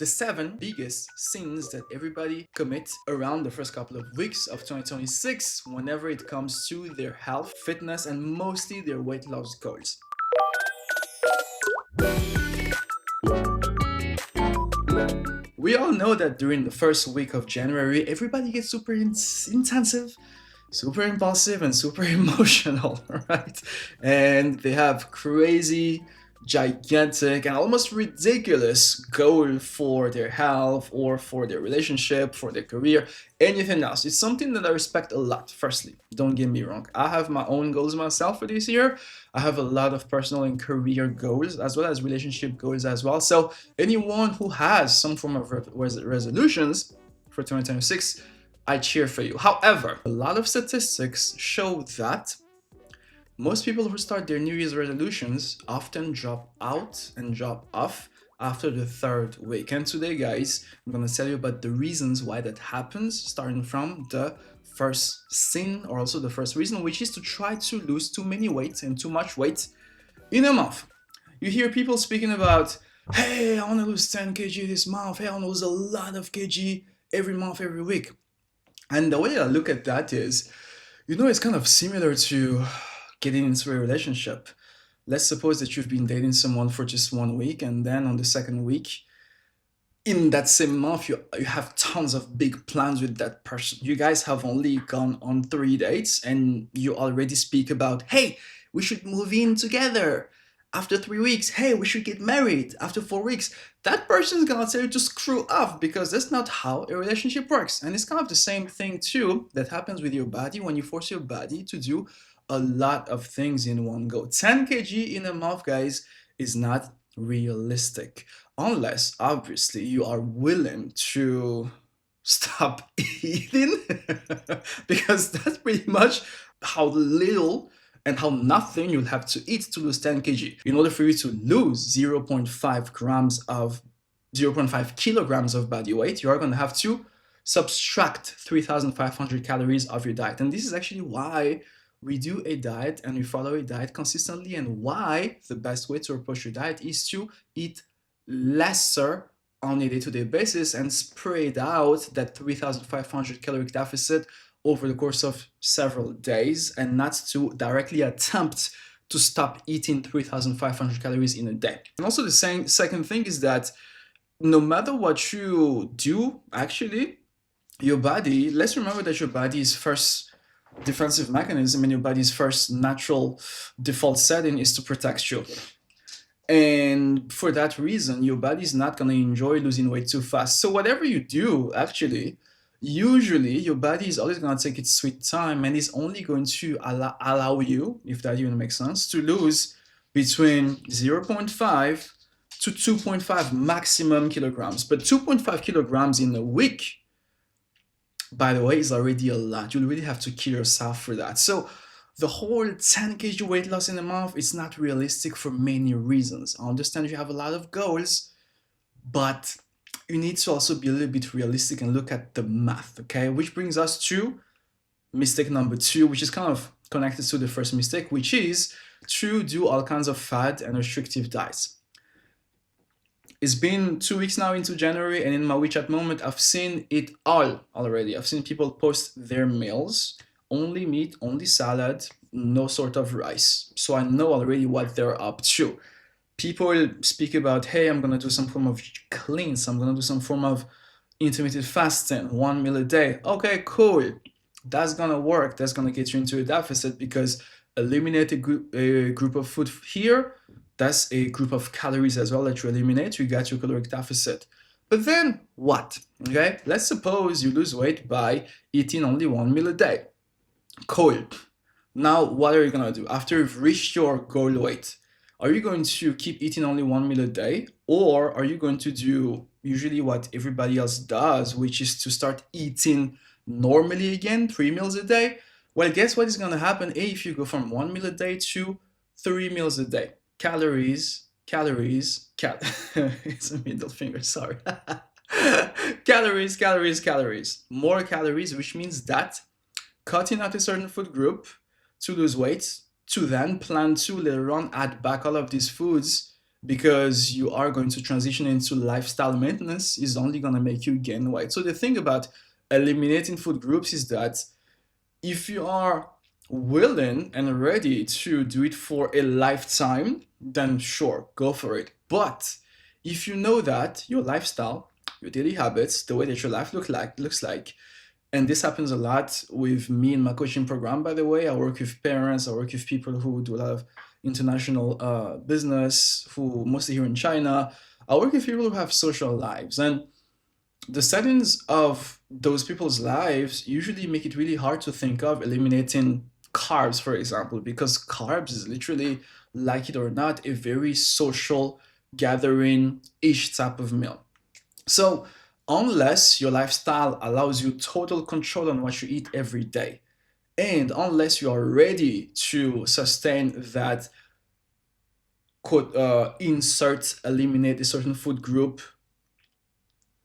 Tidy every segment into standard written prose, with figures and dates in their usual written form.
the 7 biggest sins that everybody commits around the first couple of weeks of 2026 whenever it comes to their health, fitness, and mostly their weight loss goals. We all know that during the first week of January, everybody gets super intensive, super impulsive, and super emotional, right? And they have crazy, gigantic, and almost ridiculous goal for their health or for their relationship, for their career, anything else. It's something that I respect a lot. Firstly, don't get me wrong. I have my own goals myself for this year. I have a lot of personal and career goals as well as relationship goals as well. So anyone who has some form of resolutions for 2026, I cheer for you. However, a lot of statistics show that most people who start their New Year's resolutions often drop out and drop off after the third week. And today, guys, I'm gonna tell you about the reasons why that happens, starting from the first sin, or also the first reason, which is to try to lose too many weight and too much weight in a month. You hear people speaking about, hey, I wanna lose 10 kg this month, hey, I wanna lose a lot of kg every month, every week. And the way I look at that is, it's kind of similar to getting into a relationship. Let's suppose that you've been dating someone for just 1 week, and then on the second week, in that same month, you have tons of big plans with that person. You guys have only gone on 3 dates, and you already speak about, hey, we should move in together. After 3 weeks, hey, we should get married. After 4 weeks, that person's gonna tell you to screw off, because that's not how a relationship works. And it's kind of the same thing too that happens with your body when you force your body to do a lot of things in one go. 10 kg in a month, guys, is not realistic, unless obviously you are willing to stop eating, because that's pretty much how little and how nothing you'll have to eat to lose 10 kg. In order for you to lose 0.5 kilograms of body weight, you are going to have to subtract 3,500 calories of your diet. And this is actually why we do a diet and we follow a diet consistently, and why the best way to approach your diet is to eat lesser on a day-to-day basis and spread out that 3,500 caloric deficit over the course of several days, and not to directly attempt to stop eating 3,500 calories in a day. And also the second thing is that no matter what you do, actually, your body, let's remember that your body's first defensive mechanism and your body's first natural default setting is to protect you. And for that reason, your body's not going to enjoy losing weight too fast. So whatever you do, actually, usually your body is always going to take its sweet time, and is only going to allow you, if that even makes sense, to lose between 0.5 to 2.5 maximum kilograms. But 2.5 kilograms in a week, by the way, is already a lot. You'll really have to kill yourself for that. So the whole 10 kg weight loss in a month is not realistic for many reasons. I understand you have a lot of goals, but you need to also be a little bit realistic and look at the math, okay? Which brings us to mistake number 2, which is kind of connected to the first mistake, which is to do all kinds of fad and restrictive diets. It's been 2 weeks now into January, and in my WeChat moment, I've seen it all already. I've seen people post their meals, only meat, only salad, no sort of rice. So I know already what they're up to. People speak about, hey, I'm gonna do some form of cleanse, I'm gonna do some form of intermittent fasting, 1 meal a day. Okay, cool. That's gonna work. That's gonna get you into a deficit, because eliminate a group of food here, that's a group of calories as well that you eliminate. You got your caloric deficit. But then what? Okay, let's suppose you lose weight by eating only 1 meal a day. Cool. Now, what are you gonna do after you've reached your goal weight? Are you going to keep eating only 1 meal a day, or are you going to do usually what everybody else does, which is to start eating normally again, 3 meals a day? Well, guess what is gonna happen if you go from 1 meal a day to 3 meals a day? Calories. It's a middle finger, sorry. Calories. More calories, which means that cutting out a certain food group to lose weight, to then plan to later on add back all of these foods because you are going to transition into lifestyle maintenance is only going to make you gain weight. So the thing about eliminating food groups is that if you are willing and ready to do it for a lifetime, then sure, go for it. But if you know that your lifestyle, your daily habits, the way that your life looks like, and this happens a lot with me in my coaching program, by the way. I work with parents, I work with people who do a lot of international business, who mostly here in China. I work with people who have social lives. And the settings of those people's lives usually make it really hard to think of eliminating carbs, for example, because carbs is literally, like it or not, a very social gathering-ish type of meal. So, unless your lifestyle allows you total control on what you eat every day, and unless you are ready to sustain that, quote, eliminate a certain food group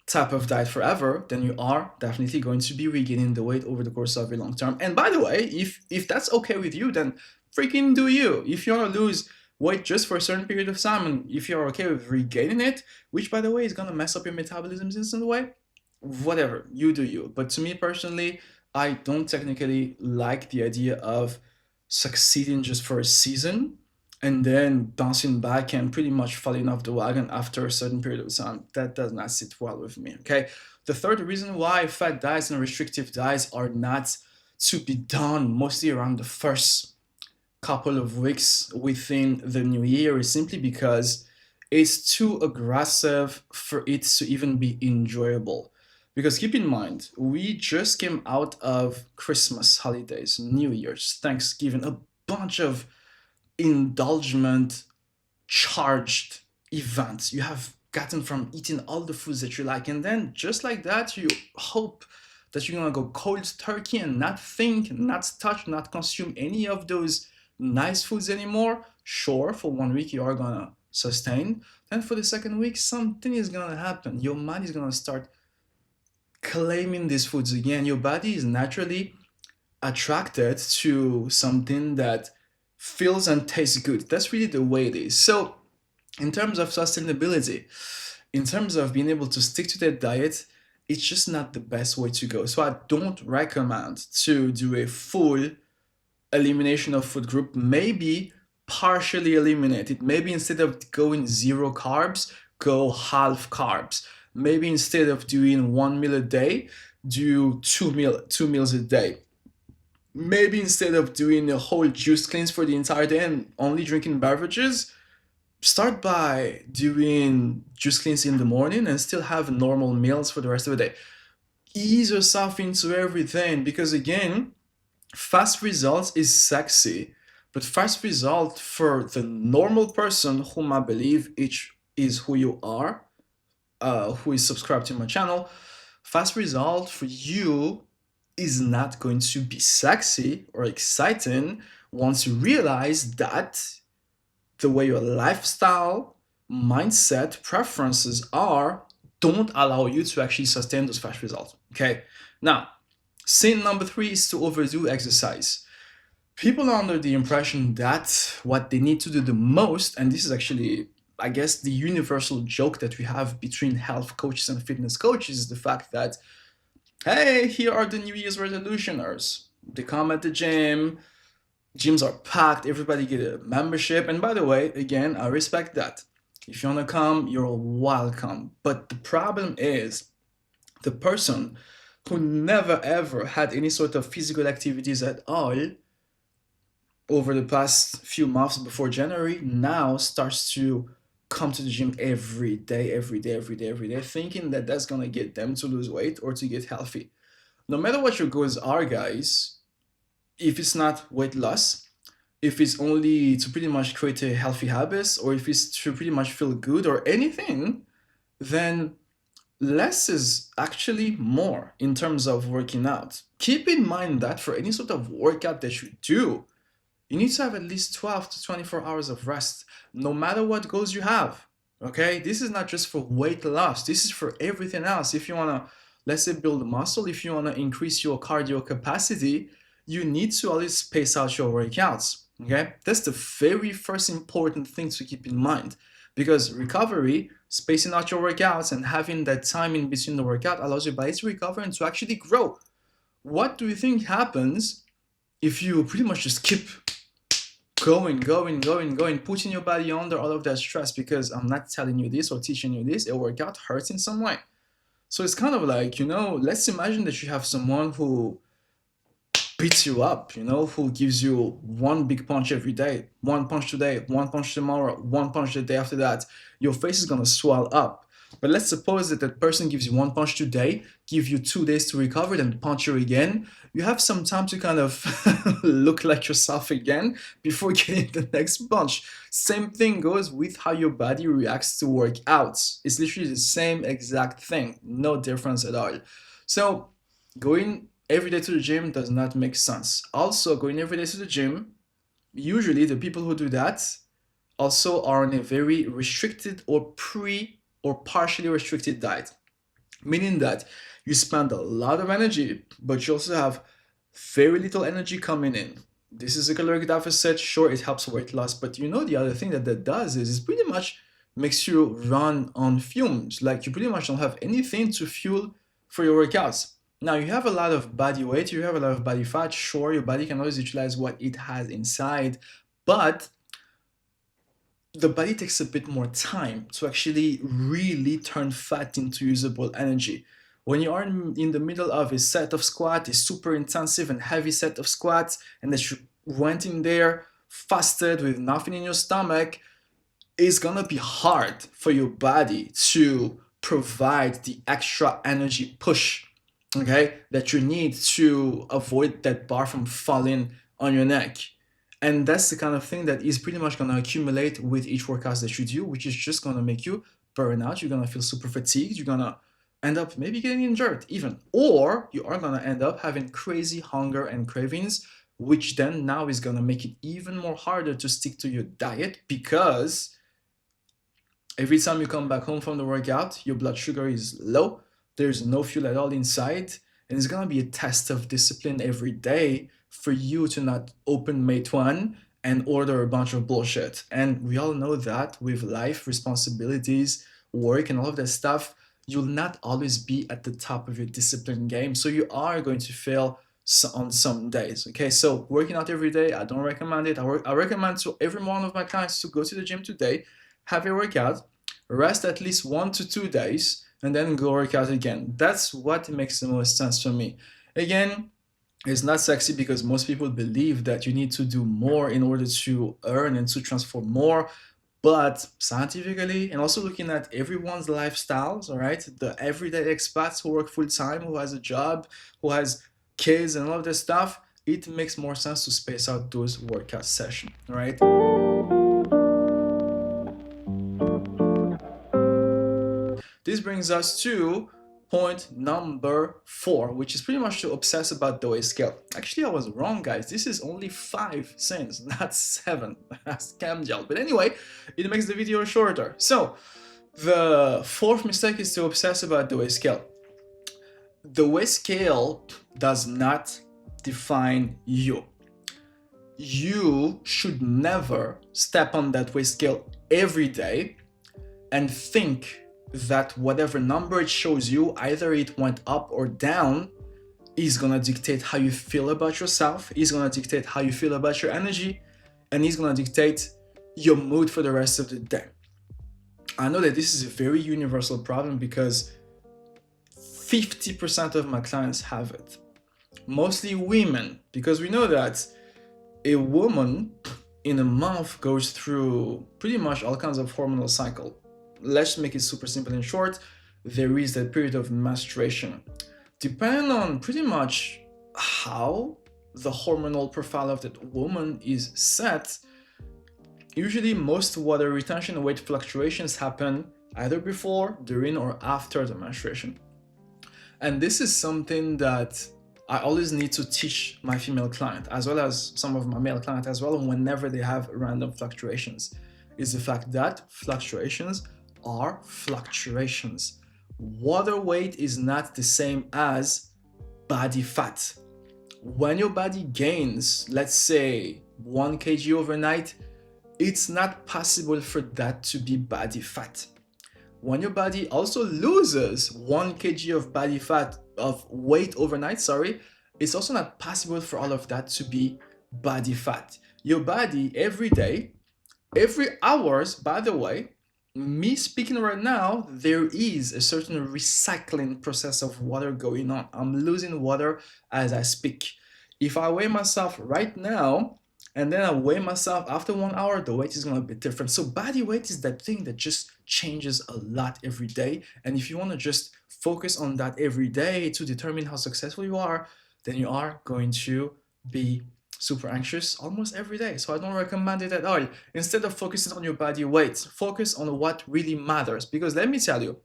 type of diet forever, then you are definitely going to be regaining the weight over the course of a long term. And by the way, if that's okay with you, then freaking do you. If you want to lose weight just for a certain period of time, and if you're okay with regaining it, which by the way is gonna mess up your metabolism in some way, whatever, you do you. But to me personally, I don't technically like the idea of succeeding just for a season and then bouncing back and pretty much falling off the wagon after a certain period of time. That does not sit well with me. Okay. The third reason why fat diets and restrictive diets are not to be done mostly around the first couple of weeks within the new year is simply because it's too aggressive for it to even be enjoyable. Because keep in mind, we just came out of Christmas holidays, New Year's, Thanksgiving, a bunch of indulgent charged events you have gotten from eating all the foods that you like, and then just like that you hope that you're gonna go cold turkey and not think, not touch, not consume any of those nice foods anymore. Sure, for 1 week you are gonna sustain, then for the second week something is gonna happen. Your mind is gonna start claiming these foods again. Your body is naturally attracted to something that feels and tastes good. That's really the way it is. So, in terms of sustainability, in terms of being able to stick to that diet, it's just not the best way to go. So, I don't recommend to do a full elimination of food group. Maybe partially eliminate it. Maybe instead of going zero carbs, go half carbs. Maybe instead of doing 1 meal a day, do two meals a day. Maybe instead of doing a whole juice cleanse for the entire day and only drinking beverages, start by doing juice cleanse in the morning and still have normal meals for the rest of the day. Ease yourself into everything, because again, fast results is sexy, but fast result for the normal person, whom I believe each is who you are, who is subscribed to my channel, fast result for you is not going to be sexy or exciting once you realize that the way your lifestyle, mindset, preferences are don't allow you to actually sustain those fast results. Okay. Now, sin number 3 is to overdo exercise. People are under the impression that what they need to do the most, and this is actually, I guess, the universal joke that we have between health coaches and fitness coaches, is the fact that, hey, here are the New Year's resolutioners. They come at the gym, gyms are packed, everybody get a membership. And by the way, again, I respect that. If you want to come, you're welcome. But the problem is the person who never ever had any sort of physical activities at all over the past few months before January now starts to come to the gym every day, every day, every day, every day, thinking that that's going to get them to lose weight or to get healthy. No matter what your goals are, guys, if it's not weight loss, if it's only to pretty much create a healthy habits, or if it's to pretty much feel good or anything, then less is actually more in terms of working out. Keep in mind that for any sort of workout that you do, you need to have at least 12 to 24 hours of rest, no matter what goals you have. Okay? This is not just for weight loss, this is for everything else. If you want to, let's say, build muscle, if you want to increase your cardio capacity, you need to always space out your workouts. Okay? That's the very first important thing to keep in mind. because recovery, spacing out your workouts and having that time in between the workout allows your body to recover and to actually grow. What do you think happens if you pretty much just keep going, putting your body under all of that stress? Because I'm not telling you this or teaching you this, a workout hurts in some way. So it's kind of like, let's imagine that you have someone who beats you up, who gives you one big punch every day, one punch today, one punch tomorrow, one punch the day after that. Your face is gonna swell up. But let's suppose that that person gives you one punch today, give you 2 days to recover, then punch you again. You have some time to kind of look like yourself again before getting the next punch. Same thing goes with how your body reacts to workouts. It's literally the same exact thing, no difference at all. So going every day to the gym does not make sense. Also, going every day to the gym, usually the people who do that also are on a very restricted or partially restricted diet, meaning that you spend a lot of energy, but you also have very little energy coming in. This is a caloric deficit. Sure, it helps weight loss, but the other thing that does is it pretty much makes you run on fumes. Like you pretty much don't have anything to fuel for your workouts. Now you have a lot of body weight, you have a lot of body fat. Sure, your body can always utilize what it has inside, but the body takes a bit more time to actually really turn fat into usable energy. When you are in the middle of a set of squats, a super intensive and heavy set of squats, and that you went in there fasted with nothing in your stomach, it's gonna be hard for your body to provide the extra energy push, okay, that you need to avoid that bar from falling on your neck. And that's the kind of thing that is pretty much going to accumulate with each workout that you do, which is just going to make you burn out. You're going to feel super fatigued. You're going to end up maybe getting injured even. Or you are going to end up having crazy hunger and cravings, which then now is going to make it even more harder to stick to your diet, because every time you come back home from the workout, your blood sugar is low. There's no fuel at all inside. And it's going to be a test of discipline every day for you to not open Mate 1 and order a bunch of bullshit. And we all know that with life, responsibilities, work, and all of that stuff, you'll not always be at the top of your discipline game. So you are going to fail on some days. Okay, so working out every day, I don't recommend it. I recommend to every one of my clients to go to the gym today, have a workout, rest at least 1 to 2 days, and then go work out again. That's what makes the most sense for me. Again, it's not sexy because most people believe that you need to do more in order to earn and to transform more. But scientifically, and also looking at everyone's lifestyles, all right, the everyday expats who work full time, who has a job, who has kids and all of this stuff, it makes more sense to space out those workout sessions, all right? This brings us to point number 4, which is pretty much to obsess about the weight scale. Actually, I was wrong, guys. This is only 5 cents, not 7. That's scam gel. But anyway, it makes the video shorter. So, the 4th mistake is to obsess about the weight scale. The weight scale does not define you. You should never step on that weight scale every day and think that whatever number it shows you, either it went up or down, is gonna dictate how you feel about yourself, is gonna dictate how you feel about your energy, and is gonna dictate your mood for the rest of the day. I know that this is a very universal problem because 50% of my clients have it. Mostly women, because we know that a woman in a month goes through pretty much all kinds of hormonal cycle. Let's make it super simple and short. There is that period of menstruation. Depending on pretty much how the hormonal profile of that woman is set, usually most water retention and weight fluctuations happen either before, during, or after the menstruation. And this is something that I always need to teach my female client, as well as some of my male clients as well, whenever they have random fluctuations, is the fact that fluctuations are fluctuations. Water weight is not the same as body fat. When your body gains, let's say 1 kg overnight, it's not possible for that to be body fat. When your body also loses 1 kg of body fat, of weight overnight, sorry, it's also not possible for all of that to be body fat. Your body every day, every hours, by the way, me speaking right now, there is a certain recycling process of water going on. I'm losing water as I speak. If I weigh myself right now and then I weigh myself after 1 hour, the weight is going to be different. So body weight is that thing that just changes a lot every day. And if you want to just focus on that every day to determine how successful you are, then you are going to be super anxious almost every day. So I don't recommend it at all. Instead of focusing on your body weight, focus on what really matters. Because let me tell you,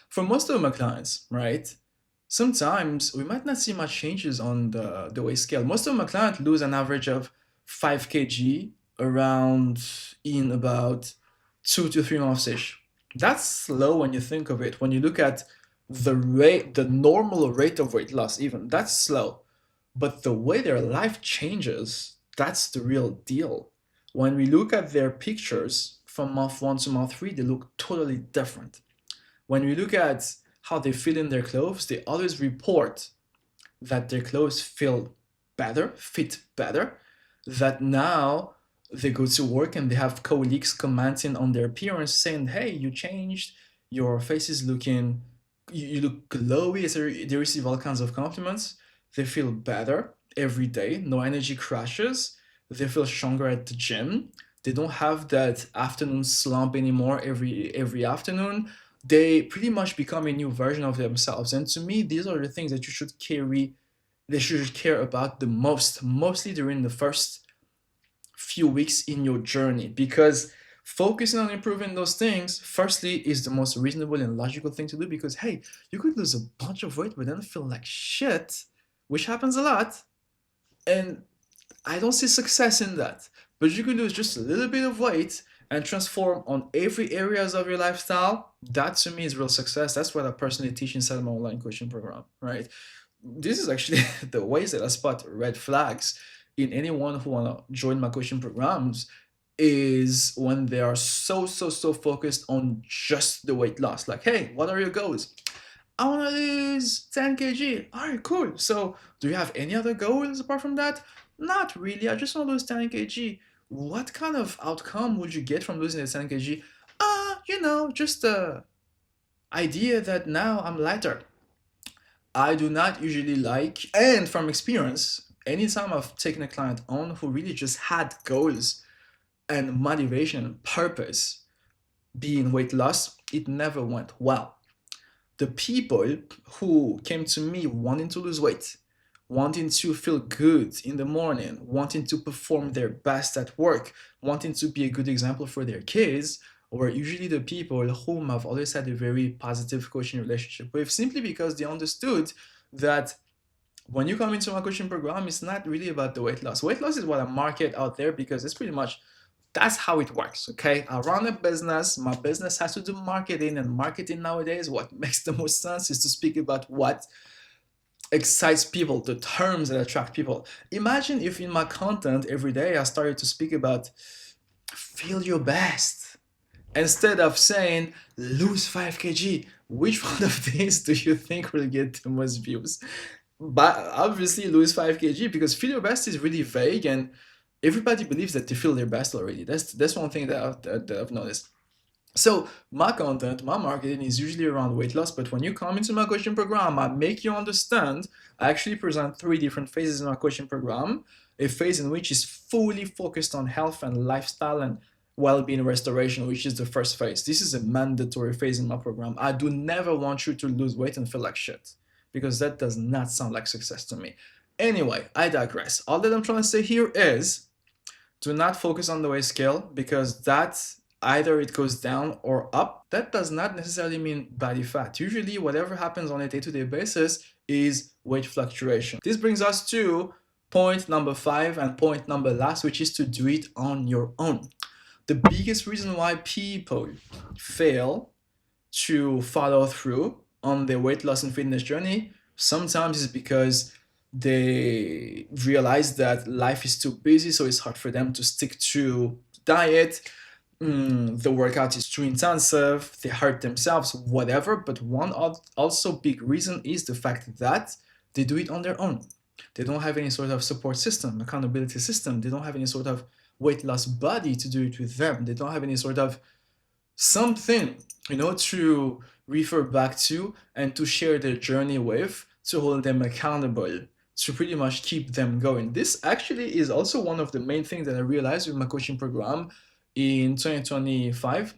for most of my clients, right, sometimes we might not see much changes on the weight scale. Most of my clients lose an average of 5 kg around in about 2 to 3 months ish. That's slow when you think of it. When you look at the normal rate of weight loss, even that's slow. But the way their life changes, that's the real deal. When we look at their pictures from month 1 to month 3, they look totally different. When we look at how they feel in their clothes, they always report that their clothes feel better, fit better, that now they go to work and they have colleagues commenting on their appearance saying, hey, you changed, your face is looking, you look glowy. So they receive all kinds of compliments. They feel better every day, no energy crashes. They feel stronger at the gym. They don't have that afternoon slump anymore every afternoon. They pretty much become a new version of themselves. And to me, these are the things that they should care about the most, mostly during the first few weeks in your journey, because focusing on improving those things, firstly, is the most reasonable and logical thing to do. Because hey, you could lose a bunch of weight but then feel like shit, which happens a lot, and I don't see success in that. But you can lose just a little bit of weight and transform on every areas of your lifestyle. That to me is real success. That's what I personally teach inside my online coaching program, right? This is actually the ways that I spot red flags in anyone who wanna join my coaching programs, is when they are so focused on just the weight loss. Like, hey, what are your goals? I want to lose 10 kg. All right, cool. So, do you have any other goals apart from that? Not really. I just want to lose 10 kg. What kind of outcome would you get from losing the 10 kg? Just the idea that now I'm lighter. I do not usually like, and from experience, anytime I've taken a client on who really just had goals and motivation and purpose being weight loss, it never went well. The people who came to me wanting to lose weight, wanting to feel good in the morning, wanting to perform their best at work, wanting to be a good example for their kids, were usually the people whom I've always had a very positive coaching relationship with, simply because they understood that when you come into my coaching program, it's not really about the weight loss. Weight loss is what I market out there because it's pretty much, that's how it works, okay? I run a business. My business has to do marketing, and marketing nowadays, what makes the most sense is to speak about what excites people, the terms that attract people. Imagine if in my content every day I started to speak about feel your best instead of saying lose 5 kg. Which one of these do you think will get the most views? But obviously lose 5 kg, because feel your best is really vague and everybody believes that they feel their best already. That's one thing that I've noticed. So my content, my marketing is usually around weight loss, but when you come into my coaching program, I make you understand. I actually present 3 different phases in my coaching program. A phase in which is fully focused on health and lifestyle and well-being restoration, which is the first phase. This is a mandatory phase in my program. I do never want you to lose weight and feel like shit, because that does not sound like success to me. Anyway, I digress. All that I'm trying to say here is, do not focus on the weight scale, because that's either it goes down or up. That does not necessarily mean body fat. Usually whatever happens on a day-to-day basis is weight fluctuation. This brings us to point number 5 and point number last, which is to do it on your own. The biggest reason why people fail to follow through on their weight loss and fitness journey sometimes is because they realize that life is too busy, so it's hard for them to stick to diet, the workout is too intensive, they hurt themselves, whatever. But one also big reason is the fact that they do it on their own. They don't have any sort of support system, accountability system. They don't have any sort of weight loss buddy to do it with them. They don't have any sort of something, to refer back to and to share their journey with, to hold them accountable, to pretty much keep them going. This actually is also one of the main things that I realized with my coaching program in 2025.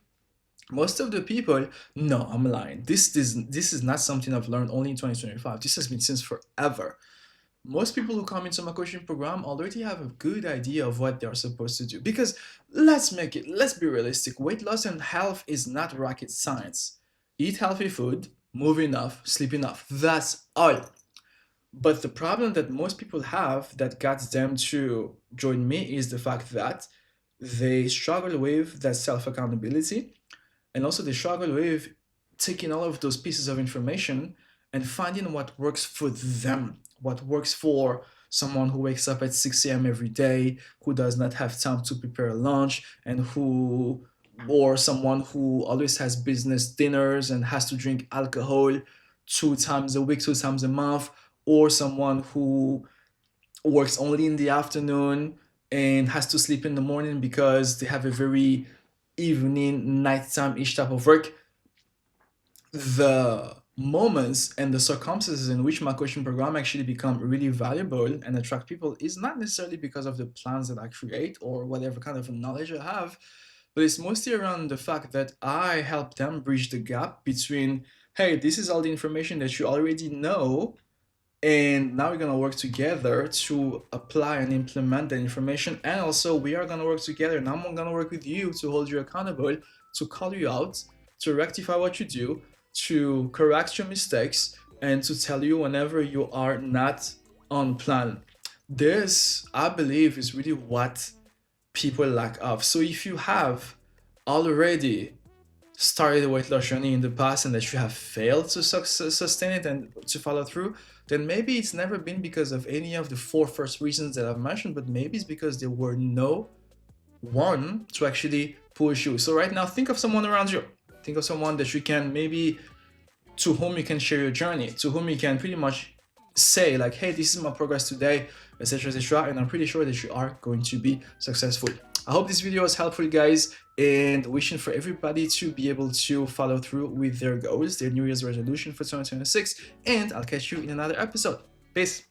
Most of the people, no, I'm lying. This is not something I've learned only in 2025. This has been since forever. Most people who come into my coaching program already have a good idea of what they're supposed to do. Because let's be realistic. Weight loss and health is not rocket science. Eat healthy food, move enough, sleep enough. That's all. But the problem that most people have that got them to join me is the fact that they struggle with that self accountability, and also they struggle with taking all of those pieces of information and finding what works for them, what works for someone who wakes up at 6 a.m. every day, who does not have time to prepare lunch, and or someone who always has business dinners and has to drink alcohol 2 times a week, 2 times a month, or someone who works only in the afternoon and has to sleep in the morning because they have a very evening, nighttime-ish type of work. The moments and the circumstances in which my coaching program actually become really valuable and attract people is not necessarily because of the plans that I create or whatever kind of knowledge I have, but it's mostly around the fact that I help them bridge the gap between, hey, this is all the information that you already know, and now we're going to work together to apply and implement the information. And also we are going to work together, and I'm going to work with you to hold you accountable, to call you out, to rectify what you do, to correct your mistakes, and to tell you whenever you are not on plan. This, I believe, is really what people lack of. So if you have already started a weight loss journey in the past and that you have failed to sustain it and to follow through, then maybe it's never been because of any of the 4 first reasons that I've mentioned, but maybe it's because there were no one to actually push you. So right now, think of someone around you. Think of someone that you can to whom you can share your journey, to whom you can pretty much say like, hey, this is my progress today, etc., etc., and I'm pretty sure that you are going to be successful. I hope this video was helpful, guys, and wishing for everybody to be able to follow through with their goals, their New Year's resolution for 2026, and I'll catch you in another episode. Peace.